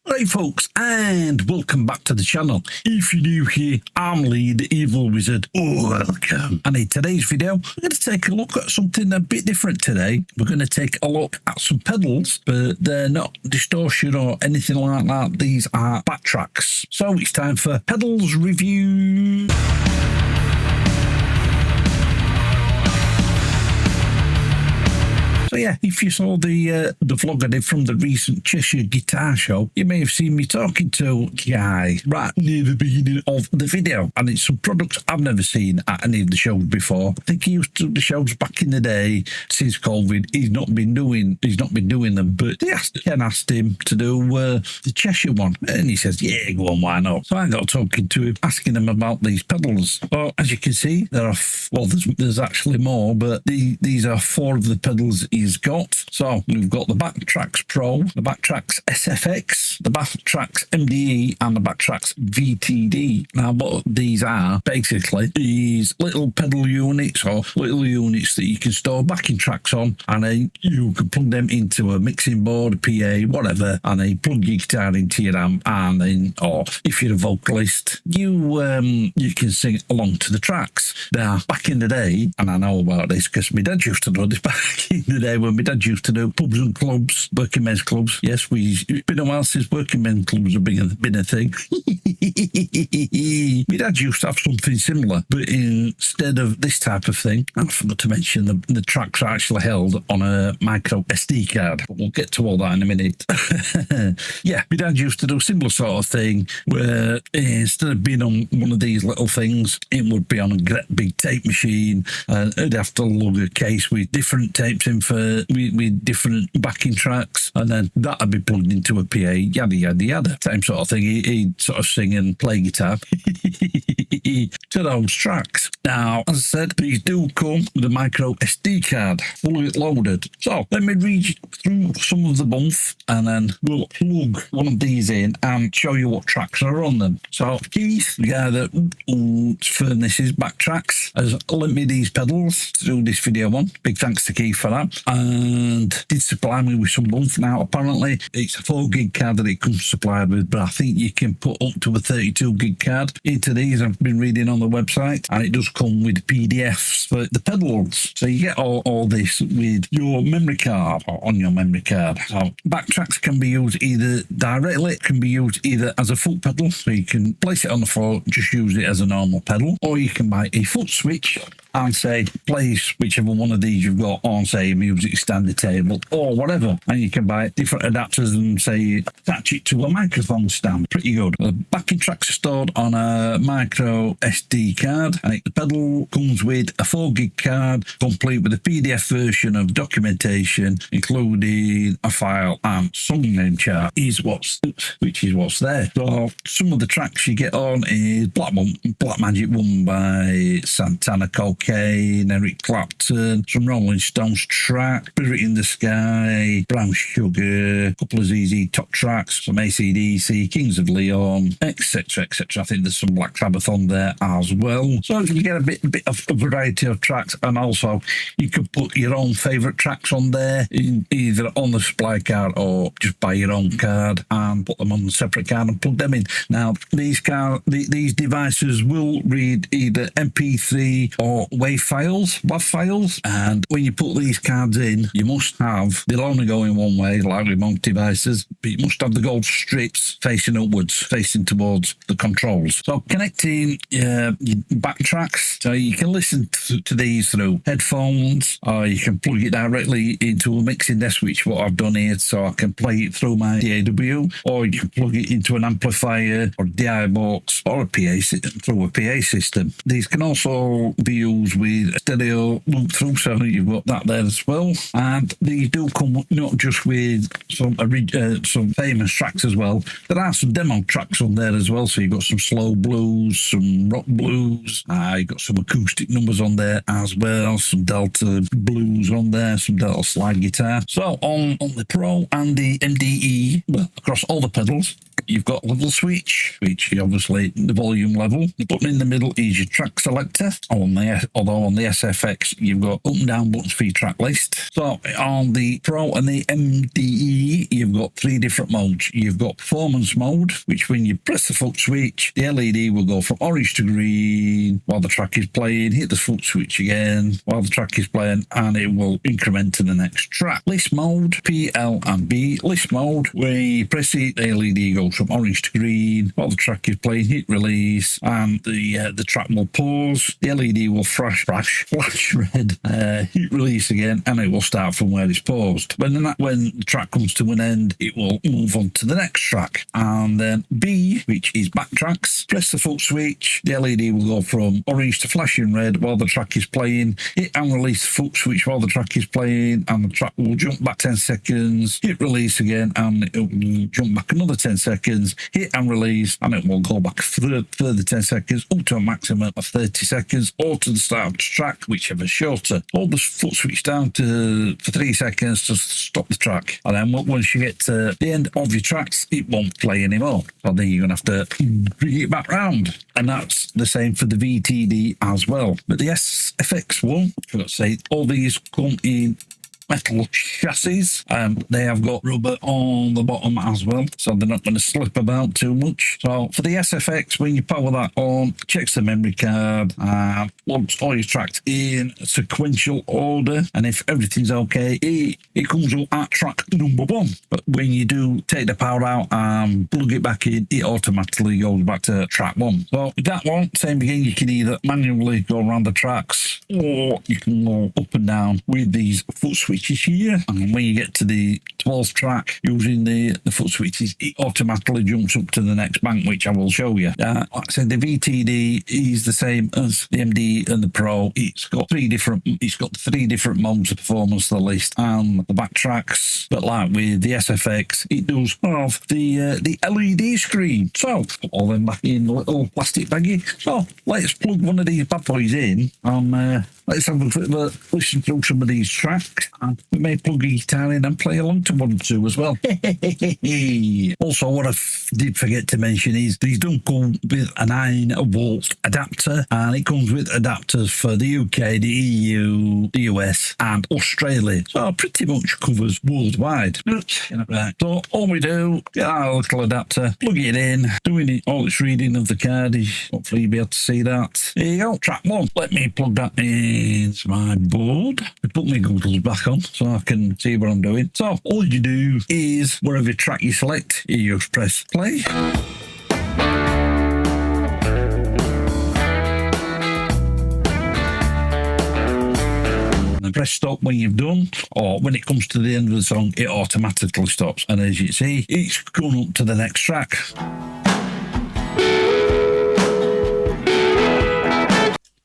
Right folks, and welcome back to the channel. If you're new here, I'm Lee, the Evil Wizard. Welcome. And in today's video, we're going to take a look at something a bit different today. We're going to take a look at some pedals, but they're not distortion or anything like that. These are BakTraks. So it's time for pedals review. So yeah, if you saw the vlog I did from the recent Cheshire guitar show, you may have seen me talking to a guy right near the beginning of the video, and it's some products I've never seen at any of the shows before. I think he used to do the shows back in the day. Since COVID, he's not been doing them. But Ken asked him to do the Cheshire one, and he says, "Yeah, go on, why not?" So I got talking to him, asking him about these pedals. Well, as you can see, there are there's actually more, but these are four of the pedals he's got. So we've got the BakTraks Pro, the BakTraks SFX, the BakTraks MDE, and the BakTraks VTD. Now what these are basically these little pedal units, or little units that you can store backing tracks on, and then you can plug them into a mixing board, a PA, whatever, and then plug your guitar into your amp, and then, or if you're a vocalist, you can sing along to the tracks. Now back in the day, and I know about this because my dad used to do this back in the day when my dad used to do pubs and clubs, working men's clubs. Yes, it's been a while since working men's clubs have been a thing. My dad used to have something similar, but instead of this type of thing, I forgot to mention the tracks are actually held on a micro SD card, but we'll get to all that in a minute. Yeah, my dad used to do a similar sort of thing where instead of being on one of these little things, it would be on a great big tape machine, and it'd have to lug a case with different tapes in with different backing tracks, and then that'd be plugged into a PA, yada yada yada, same sort of thing. He'd sort of sing and play guitar to those tracks. Now, as I said, these do come with a micro SD card, fully loaded. So let me read through some of the bunf, and then we'll plug one of these in and show you what tracks are on them. So Keith, the guy that furnishes BakTraks, has lent me these pedals to do this video on. Big thanks to Keith for that, and did supply me with some bunf. Now apparently it's a 4 gig card that it comes supplied with, but I think you can put up to a 32 gig card into these. I've been reading on the website, and it does come with PDFs for the pedals, so you get all this with your memory card, or on your memory card. So BakTraks can be used either directly, it can be used either as a foot pedal, so you can place it on the floor, just use it as a normal pedal, or you can buy a foot switch and say place whichever one of these you've got on, say, a music standard table or whatever, and you can buy different adapters and say attach it to a microphone stand. Pretty good. The backing tracks are stored on a micro SD card, and the pedal comes with a 4 gig card complete with a PDF version of documentation, including a file and song name chart, which is what's there. So some of the tracks you get on is Black Magic One by Santana Cocaine, Eric Clapton, some Rolling Stones track, Spirit in the Sky, Brown Sugar, a couple of ZZ Top tracks, some AC/DC, Kings of Leon, etc, etc. I think there's some Black Sabbath on there as well. So you get a bit of a variety of tracks, and also you can put your own favourite tracks on there, either on the supply card or just buy your own card and put them on a separate card and plug them in. Now these devices will read either MP3 or WAV files, and when you put these cards in, you must have, they'll only go in one way like remote devices, but you must have the gold strips facing upwards, facing towards the controls. So connecting your BakTraks, so you can listen to these through headphones, or you can plug it directly into a mixing desk, which what I've done here, so I can play it through my DAW, or you can plug it into an amplifier or DI box or a PA through a PA system. These can also be used with stereo loop through, so you've got that there as well. And these do come not just with some famous tracks as well. There are some demo tracks on there as well, so you've got some slow blues, some rock blues, you've got some acoustic numbers on there as well, some Delta blues on there, some Delta slide guitar. So on the Pro and the MDE, well, across all the pedals, you've got level switch, which is obviously the volume level. The button in the middle is your track selector. Although on the SFX, you've got up and down buttons for your track list. So on the Pro and the MDE, you've got 3 different modes. You've got performance mode, which when you press the foot switch, the LED will go from orange to green while the track is playing. Hit the foot switch again while the track is playing, and it will increment to the next track. List mode, P, L, and B. List mode, when you press it, the LED goes from orange to green while the track is playing. Hit release, and the track will pause. The LED will flash red. Hit release again, and it will start from where it's paused. When the track comes to an end, it will move on to the next track. And then B, which is BakTraks, press the foot switch. The LED will go from orange to flashing red while the track is playing. Hit and release the foot switch while the track is playing, and the track will jump back 10 seconds. Hit release again, and it will jump back another 10 seconds. Hit and release, and it will go back further 10 seconds up to a maximum of 30 seconds, or to the start of the track, whichever is shorter. Hold the foot switch down for 3 seconds to stop the track, and then once you get to the end of your tracks, it won't play anymore. So then you're going to have to bring it back round, and that's the same for the VTD as well. But the SFX one, I forgot to say, all these come in metal chassis. They have got rubber on the bottom as well, so they're not going to slip about too much. So for the SFX, when you power that on, checks the memory card, once all your tracks in sequential order, and if everything's okay, it comes up at track number 1. But when you do take the power out and plug it back in, it automatically goes back to track 1. So with that one, same again, you can either manually go around the tracks, or you can go up and down with these foot switches here. And when you get to the 12th track, using the foot switches, it automatically jumps up to the next bank, which I will show you. Like I said, the VTD is the same as the MD and the Pro. It's got 3 different modes of performance, the list and the BakTraks. But like with the SFX, it does have the LED screen. So put all them back in a little plastic baggie. So let's plug one of these bad boys in, and let's have a listen through some of these tracks, and we may plug a guitar in and play along to 1 or 2 as well. Also, what I did forget to mention is these don't come with a 9-volt adapter, and it comes with adapters for the UK, the EU, the US, and Australia. So it pretty much covers worldwide. Right. So all we do, get our little adapter, plug it in, doing all its reading of the card. Hopefully you'll be able to see that. There you go, track 1. Let me plug that into my board. I put my goggles back on so I can see what I'm doing. So all you do is, wherever track you select, you just press play. And press stop when you've done, or when it comes to the end of the song, it automatically stops. And as you see, it's gone up to the next track.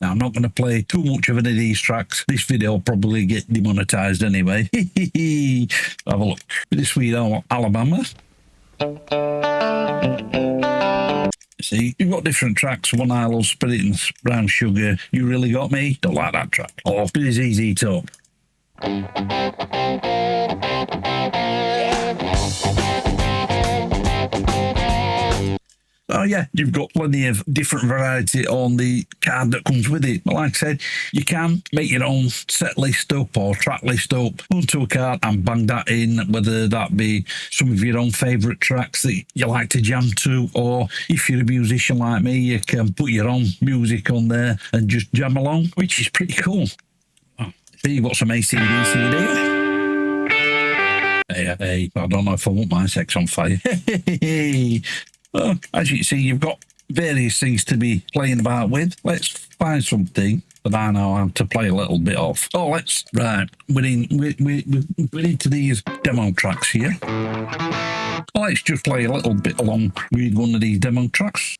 Now, I'm not going to play too much of any of these tracks. This video will probably get demonetized anyway. Have a look. This Sweet Home Alabama. See, you've got different tracks. One I Love Spirit and Brown Sugar. You Really Got Me. Don't like that track. Or This Easy Top. Oh yeah, you've got plenty of different variety on the card that comes with it. But like I said, you can make your own set list up or track list up onto a card and bang that in, whether that be some of your own favourite tracks that you like to jam to, or if you're a musician like me, you can put your own music on there and just jam along, which is pretty cool. Oh, see, you've got some AC/DC there. Hey, I don't know if I want my sex on fire. As you can see, you've got various things to be playing about with. Let's find something that I know how to play a little bit of. Oh, we're into these demo tracks here. Let's just play a little bit along with one of these demo tracks.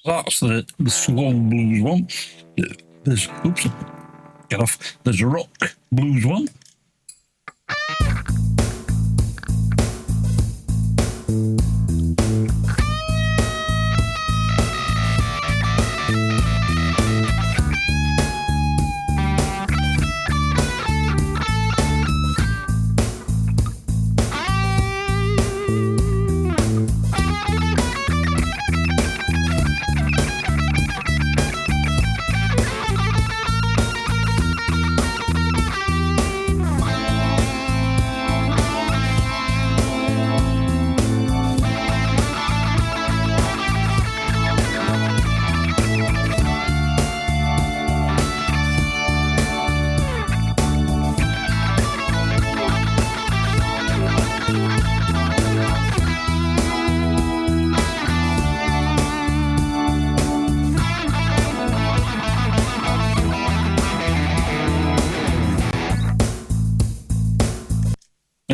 That's the slow blues one. There's, oops, get off. There's a rock blues one.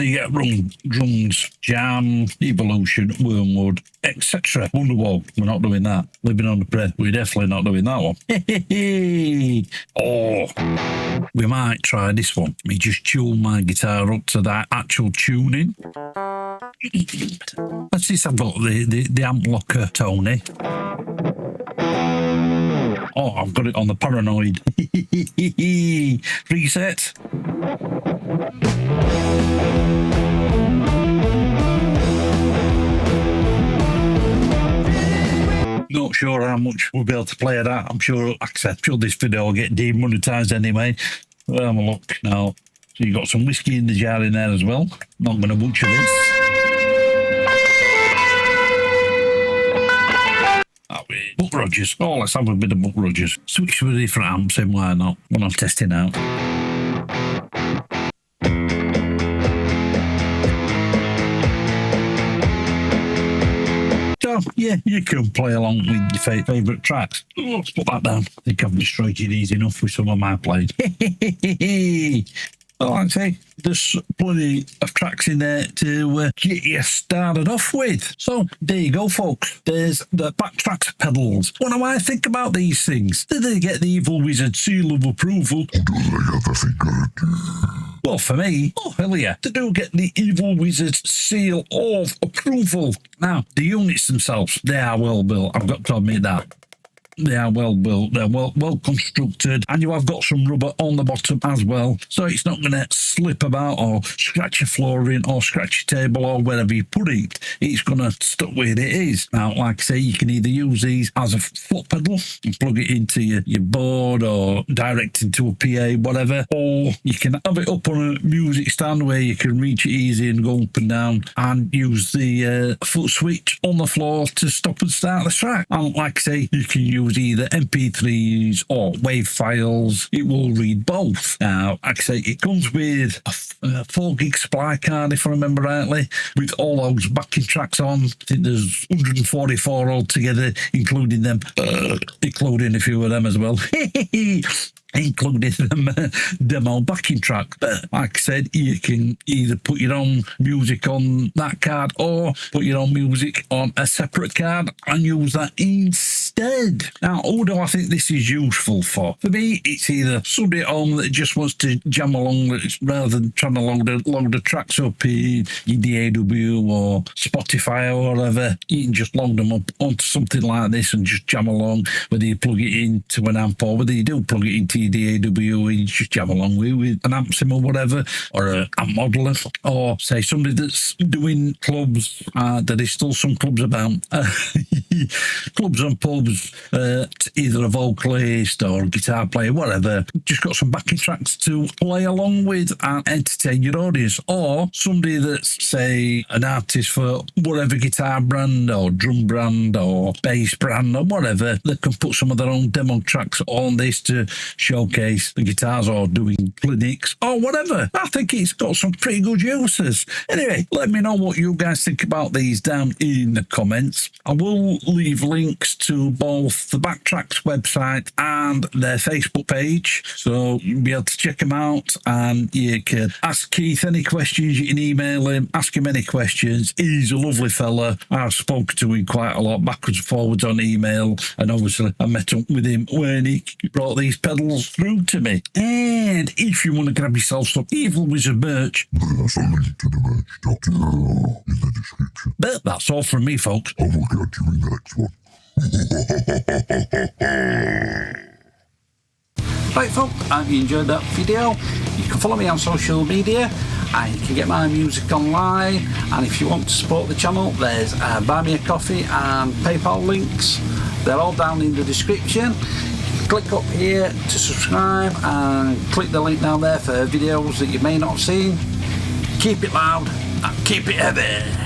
You get drums, Jam, Evolution, Wormwood, etc. Wonderwall. We're not doing that. Living on the Prayer. We're definitely not doing that one. Oh, we might try this one. Let me just tune my guitar up to that actual tuning. Let's see if I've got the amp locker, Tony. Oh, I've got it on the Paranoid. Reset. Not sure how much we'll be able to play that. I'm sure, like I said, this video will get demonetized anyway. We'll have a look now. So you've got some whiskey in the jar in there as well. Not going to butcher this. Buck Rogers. Oh, let's have a bit of Buck Rogers. Switch to a different amp, then why not? When I'm testing out. So, yeah, you can play along with your favourite tracks. Oh, let's put that down. I think I've destroyed it easy enough with some of my playing. Well, like I say, there's plenty of tracks in there to get you started off with. So, there you go, folks. There's the BakTrak pedals. What do I think about these things? Did they get the Evil Wizard seal of approval? Well, for me, oh, hell yeah, they do get the Evil Wizard seal of approval. Now, the units themselves, they are well built. I've got to admit that. They are well built, they're well constructed, and you have got some rubber on the bottom as well, so it's not going to slip about or scratch your flooring or scratch your table or wherever you put it. It's going to stick where it is. Now, like I say, you can either use these as a foot pedal and plug it into your board or direct into a PA, whatever, or you can have it up on a music stand where you can reach it easy and go up and down and use the foot switch on the floor to stop and start the track. And like I say, you can use either MP3s or WAV files. It will read both. Now, like I say, it comes with a 4 gig supply card, if I remember rightly, with all those backing tracks on. I think there's 144 altogether, including including a few of them as well. Including them demo backing track. But like I said, you can either put your own music on that card or put your own music on a separate card and use that instead. Now, who do I think this is useful for? For me, it's either somebody at home that just wants to jam along rather than trying to load the tracks up in DAW or Spotify or whatever. You can just load them up onto something like this and just jam along, whether you plug it into an amp or whether you do plug it into your DAW and you just jam along with an amp sim or whatever, or a modeler, or say somebody that's doing clubs. There is still some clubs about. Clubs and pubs, either a vocalist or a guitar player, whatever, just got some backing tracks to play along with and entertain your audience. Or somebody that's, say, an artist for whatever guitar brand or drum brand or bass brand or whatever, that can put some of their own demo tracks on this to showcase the guitars or doing clinics or whatever. I think it's got some pretty good uses. Anyway, let me know what you guys think about these down in the comments. I will leave links to both the BakTrak's website and their Facebook page. So you'll be able to check them out, and you can ask Keith any questions. You can email him, ask him any questions. He's a lovely fella. I've spoken to him quite a lot, backwards and forwards on email, and obviously I met up with him when he brought these pedals through to me. And if you want to grab yourself some Evil Wizard merch, there's a link to the merch down in the description. But that's all from me, folks. I will catch you in the next one. Right, folks, I hope you enjoyed that video. You can follow me on social media, and you can get my music online. And if you want to support the channel, there's Buy Me a Coffee and PayPal links. They're all down in the description. Click up here to subscribe and click the link down there for videos that you may not have seen. Keep it loud and keep it heavy.